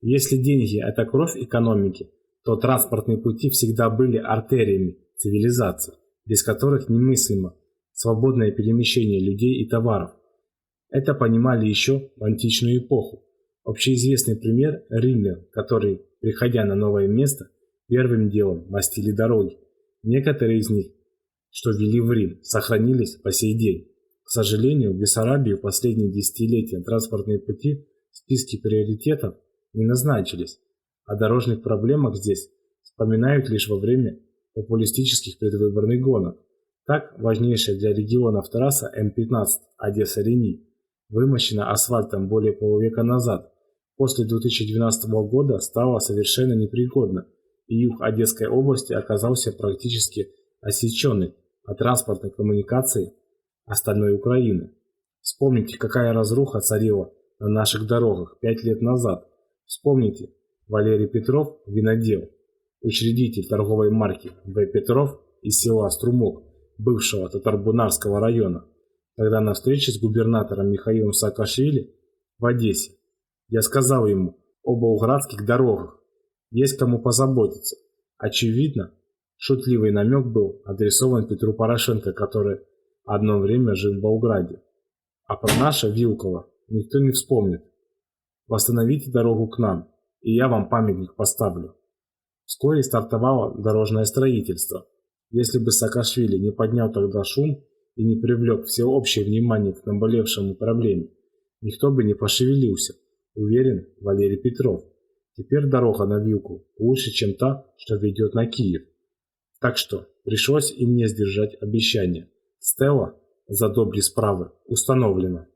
Если деньги – это кровь экономики, то транспортные пути всегда были артериями цивилизации, без которых немыслимо свободное перемещение людей и товаров. Это понимали еще в античную эпоху. Общеизвестный пример – римлян, которые, приходя на новое место, первым делом мастили дороги. Некоторые из них, что вели в Рим, сохранились по сей день. К сожалению, в Бессарабии в последние десятилетия транспортные пути в списке приоритетов не назначились, о дорожных проблемах здесь вспоминают лишь во время популистических предвыборных гонок. Так, важнейшая для регионов трасса М-15 Одесса-Рени вымощена асфальтом более полувека назад. После 2012 года стала совершенно непригодна, и юг Одесской области оказался практически отсеченный от транспортной коммуникации остальной Украины. Вспомните, какая разруха царила на наших дорогах 5 лет назад. Вспомните, Валерий Петров, винодел, учредитель торговой марки В. Петров из села Струмок, бывшего Татарбунарского района, тогда на встрече с губернатором Михаилом Саакашвили в Одессе. Я сказал ему об болградских дорогах. Есть кому позаботиться. Очевидно, шутливый намек был адресован Петру Порошенко, который одно время жил в Болграде. А про наше Вилково никто не вспомнит. Восстановите дорогу к нам, и я вам памятник поставлю. Вскоре стартовало дорожное строительство. Если бы Саакашвили не поднял тогда шум и не привлек всеобщее внимание к наболевшему проблеме, никто бы не пошевелился, уверен Валерий Петров. Теперь дорога на Вилку лучше, чем та, что ведет на Киев. Так что пришлось и мне сдержать обещание. Стела за добрые справы установлена.